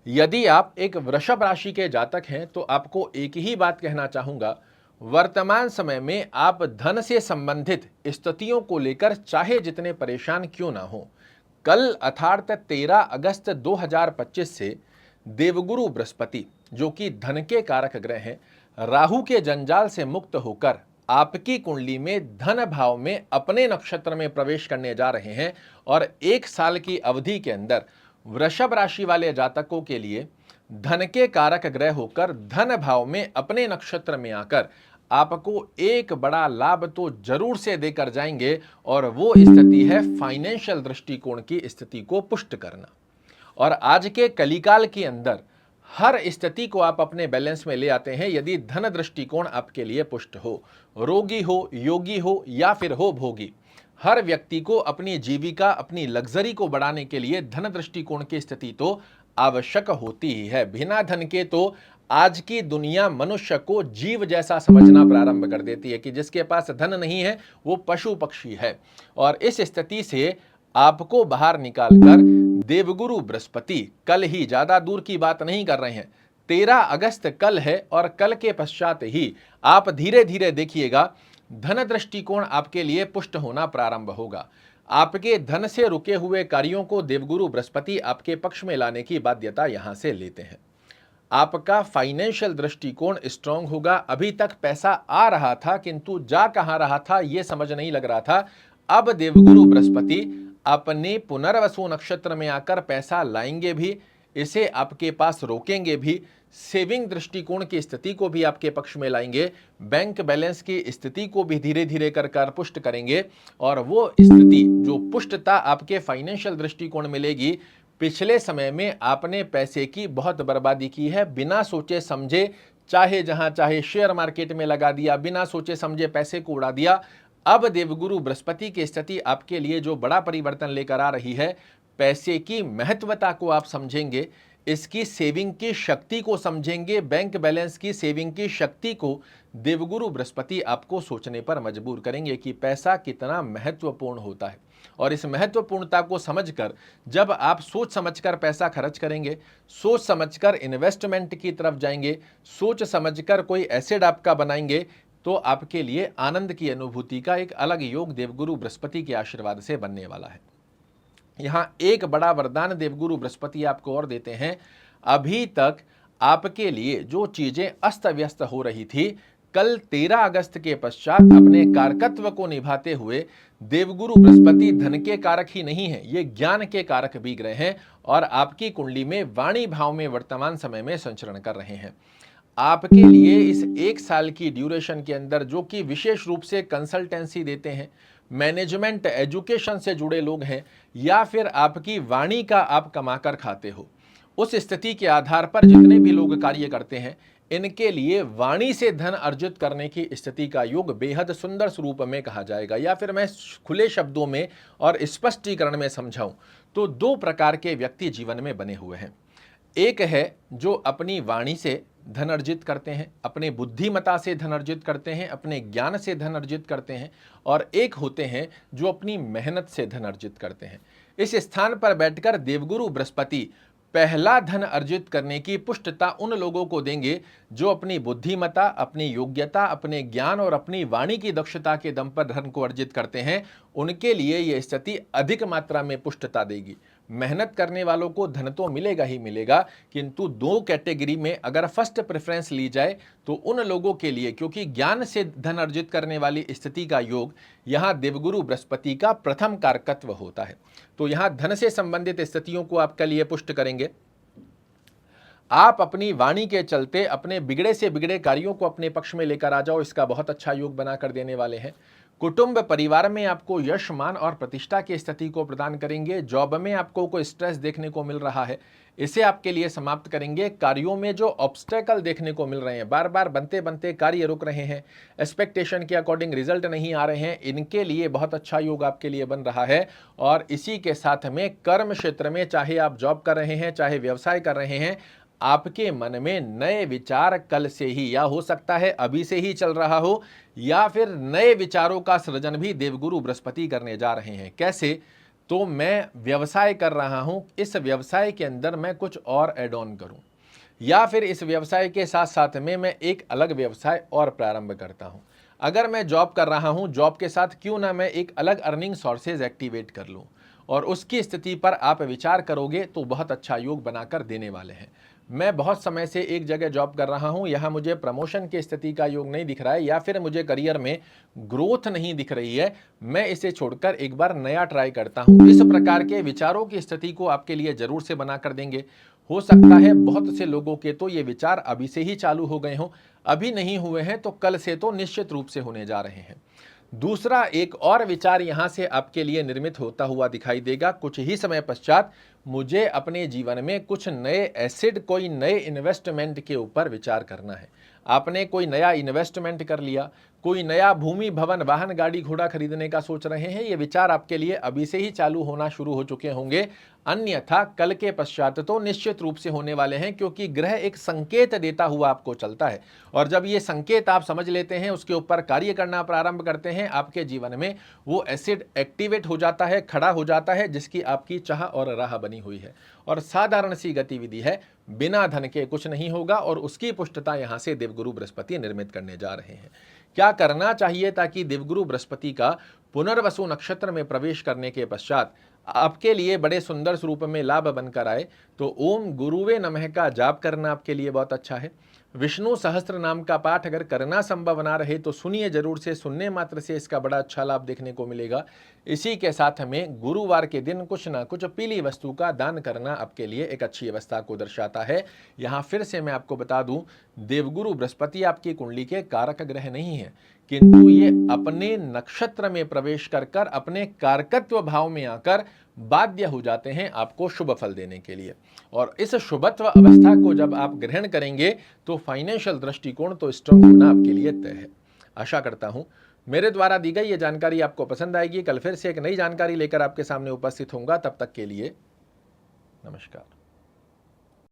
यदि आप एक वृषभ राशि के जातक हैं तो आपको एक ही बात कहना चाहूंगा, वर्तमान समय में आप धन से संबंधित स्थितियों को लेकर चाहे जितने परेशान क्यों ना हो, कल अर्थात 13 अगस्त 2025 से देवगुरु बृहस्पति, जो कि धन के कारक ग्रह हैं, राहु के जंजाल से मुक्त होकर आपकी कुंडली में धन भाव में अपने नक्षत्र में प्रवेश करने जा रहे हैं। और एक साल की अवधि के अंदर वृषभ राशि वाले जातकों के लिए धन के कारक ग्रह होकर धन भाव में अपने नक्षत्र में आकर आपको एक बड़ा लाभ तो जरूर से देकर जाएंगे, और वो स्थिति है फाइनेंशियल दृष्टिकोण की स्थिति को पुष्ट करना। और आज के कलिकाल के अंदर हर स्थिति को आप अपने बैलेंस में ले आते हैं यदि धन दृष्टिकोण आपके लिए पुष्ट हो। रोगी हो, योगी हो या फिर हो भोगी, हर व्यक्ति को अपनी जीविका, अपनी लग्जरी को बढ़ाने के लिए धन दृष्टिकोण की स्थिति तो आवश्यक होती ही है। बिना धन के तो आज की दुनिया मनुष्य को जीव जैसा समझना प्रारंभ कर देती है कि जिसके पास धन नहीं है वो पशु पक्षी है। और इस स्थिति से आपको बाहर निकालकर देवगुरु बृहस्पति कल ही, ज्यादा दूर की बात नहीं कर रहे हैं, 13 अगस्त कल है, और कल के पश्चात ही आप धीरे धीरे देखिएगा धन दृष्टिकोण आपके लिए पुष्ट होना प्रारंभ होगा। आपके धन से रुके हुए कार्यों को देवगुरु बृहस्पति आपके पक्ष में लाने की बाध्यता यहां से लेते हैं। आपका फाइनेंशियल दृष्टिकोण स्ट्रांग होगा। अभी तक पैसा आ रहा था किंतु जा कहां रहा था यह समझ नहीं लग रहा था। अब देवगुरु बृहस्पति अपने पुनर्वसु नक्षत्र में आकर पैसा लाएंगे भी, इसे आपके पास रोकेंगे भी, सेविंग दृष्टिकोण की स्थिति को भी आपके पक्ष में लाएंगे, बैंक बैलेंस की स्थिति को भी धीरे धीरे कर पुष्ट करेंगे। और वो स्थिति, जो पुष्टता आपके फाइनेंशियल दृष्टिकोण मिलेगी, पिछले समय में आपने पैसे की बहुत बर्बादी की है, बिना सोचे समझे, चाहे जहां चाहे शेयर मार्केट में लगा दिया, बिना सोचे समझे पैसे को उड़ा दिया। अब देवगुरु बृहस्पति की स्थिति आपके लिए जो बड़ा परिवर्तन लेकर आ रही है, पैसे की महत्वता को आप समझेंगे, इसकी सेविंग की शक्ति को समझेंगे, बैंक बैलेंस की सेविंग की शक्ति को देवगुरु बृहस्पति आपको सोचने पर मजबूर करेंगे कि पैसा कितना महत्वपूर्ण होता है। और इस महत्वपूर्णता को समझकर जब आप सोच समझकर पैसा खर्च करेंगे, सोच समझकर इन्वेस्टमेंट की तरफ जाएंगे, सोच समझकर कोई एसेट आपका बनाएंगे, तो आपके लिए आनंद की अनुभूति का एक अलग योग देवगुरु बृहस्पति के आशीर्वाद से बनने वाला है। यहां एक बड़ा वरदान देवगुरु बृहस्पति आपको और देते हैं। अभी तक आपके लिए जो चीजें अस्त व्यस्त हो रही थी, कल 13 अगस्त के पश्चात अपने कारकत्व को निभाते हुए देवगुरु बृहस्पति धन के कारक ही नहीं है, ये ज्ञान के कारक भी ग्रह हैं, और आपकी कुंडली में वाणी भाव में वर्तमान समय में संचरण कर रहे हैं। आपके लिए इस एक साल की ड्यूरेशन के अंदर, जो कि विशेष रूप से कंसल्टेंसी देते हैं, मैनेजमेंट एजुकेशन से जुड़े लोग हैं, या फिर आपकी वाणी का आप कमाकर खाते हो, उस स्थिति के आधार पर जितने भी लोग कार्य करते हैं, इनके लिए वाणी से धन अर्जित करने की स्थिति का योग बेहद सुंदर स्वरूप में कहा जाएगा। या फिर मैं खुले शब्दों में और स्पष्टीकरण में समझाऊं तो दो प्रकार के व्यक्ति जीवन में बने हुए हैं। एक है जो अपनी वाणी से धन अर्जित करते हैं, अपने बुद्धिमता से धन अर्जित करते हैं, अपने ज्ञान से धन अर्जित करते हैं, और एक होते हैं जो अपनी मेहनत से धन अर्जित करते हैं। इस स्थान पर बैठकर देवगुरु बृहस्पति पहला धन अर्जित करने की पुष्टता उन लोगों को देंगे जो अपनी बुद्धिमता, अपनी योग्यता, अपने ज्ञान और अपनी वाणी की दक्षता के दम पर धन को अर्जित करते हैं। उनके लिए यह स्थिति अधिक मात्रा में पुष्टता देगी। मेहनत करने वालों को धन तो मिलेगा ही मिलेगा, किंतु दो कैटेगरी में अगर फर्स्ट प्रेफरेंस ली जाए तो उन लोगों के लिए, क्योंकि ज्ञान से धन अर्जित करने वाली स्थिति का योग यहां देवगुरु बृहस्पति का प्रथम कारकत्व होता है, तो यहां धन से संबंधित स्थितियों को आपके लिए पुष्ट करेंगे। आप अपनी वाणी के चलते अपने बिगड़े से बिगड़े कार्यों को अपने पक्ष में लेकर आ जाओ, इसका बहुत अच्छा योग बनाकर देने वाले हैं। कुटुंब परिवार में आपको यश, मान और प्रतिष्ठा की स्थिति को प्रदान करेंगे। जॉब में आपको कोई स्ट्रेस देखने को मिल रहा है, इसे आपके लिए समाप्त करेंगे। कार्यों में जो ऑब्स्टेकल देखने को मिल रहे हैं, बार बार बनते बनते कार्य रुक रहे हैं, एक्सपेक्टेशन के अकॉर्डिंग रिजल्ट नहीं आ रहे हैं, इनके लिए बहुत अच्छा योग आपके लिए बन रहा है। और इसी के साथ में कर्म क्षेत्र में, चाहे आप जॉब कर रहे हैं, चाहे व्यवसाय कर रहे हैं, आपके मन में नए विचार कल से ही, या हो सकता है अभी से ही चल रहा हो, या फिर नए विचारों का सृजन भी देवगुरु बृहस्पति करने जा रहे हैं। कैसे? तो मैं व्यवसाय कर रहा हूं, इस व्यवसाय के अंदर मैं कुछ और ऐड ऑन करूं, या फिर इस व्यवसाय के साथ साथ में मैं एक अलग व्यवसाय और प्रारंभ करता हूं। अगर मैं जॉब कर रहा हूं, जॉब के साथ क्यों ना मैं एक अलग अर्निंग सोर्सेज एक्टिवेट कर लूं, और उसकी स्थिति पर आप विचार करोगे तो बहुत अच्छा योग बनाकर देने वाले हैं। मैं बहुत समय से एक जगह जॉब कर रहा हूं, यहां मुझे प्रमोशन की स्थिति का योग नहीं दिख रहा है, या फिर मुझे करियर में ग्रोथ नहीं दिख रही है, मैं इसे छोड़कर एक बार नया ट्राई करता हूं। इस प्रकार के विचारों की स्थिति को आपके लिए जरूर से बनाकर देंगे। हो सकता है बहुत से लोगों के तो ये विचार अभी से ही चालू हो गए हों, अभी नहीं हुए हैं तो कल से तो निश्चित रूप से होने जा रहे हैं। दूसरा एक और विचार यहां से आपके लिए निर्मित होता हुआ दिखाई देगा। कुछ ही समय पश्चात मुझे अपने जीवन में कुछ नए एसेट, कोई नए इन्वेस्टमेंट के ऊपर विचार करना है। आपने कोई नया इन्वेस्टमेंट कर लिया, कोई नया भूमि, भवन, वाहन, गाड़ी, घोड़ा खरीदने का सोच रहे हैं, ये विचार आपके लिए अभी से ही चालू होना शुरू हो चुके होंगे। अन्यथा कल के पश्चात तो निश्चित रूप से होने वाले हैं, क्योंकि ग्रह एक संकेत देता हुआ आपको चलता है, और जब ये संकेत आप समझ लेते हैं, उसके ऊपर कार्य करना प्रारंभ करते हैं, आपके जीवन में वो एसिड एक्टिवेट हो जाता है, खड़ा हो जाता है, जिसकी आपकी चाह और राह बनी हुई है। और साधारण सी गतिविधि है, बिना धन के कुछ नहीं होगा, और उसकी पुष्टता यहां से देवगुरु बृहस्पति निर्मित करने जा रहे हैं। क्या करना चाहिए ताकि देवगुरु बृहस्पति का पुनर्वसु नक्षत्र में प्रवेश करने के पश्चात आपके लिए बड़े सुंदर स्वरूप में लाभ बनकर आए? तो ओम गुरुवे नमः का जाप करना आपके लिए बहुत अच्छा है। विष्णु सहस्त्र नाम का पाठ अगर करना संभव ना रहे तो सुनिए जरूर से, सुनने मात्र से इसका बड़ा अच्छा लाभ देखने को मिलेगा। इसी के साथ हमें गुरुवार के दिन कुछ ना कुछ पीली वस्तु का दान करना आपके लिए एक अच्छी अवस्था को दर्शाता है। यहाँ फिर से मैं आपको बता दूं, देवगुरु बृहस्पति आपकी कुंडली के कारक ग्रह नहीं है, किंतु ये अपने नक्षत्र में प्रवेश कर कर अपने कारकत्व भाव में आकर बाध्य हो जाते हैं आपको शुभ फल देने के लिए। और इस शुभत्व अवस्था को जब आप ग्रहण करेंगे तो फाइनेंशियल दृष्टिकोण तो स्ट्रांग होना आपके लिए तय है। आशा करता हूं मेरे द्वारा दी गई ये जानकारी आपको पसंद आएगी। कल फिर से एक नई जानकारी लेकर आपके सामने उपस्थित होऊंगा। तब तक के लिए नमस्कार।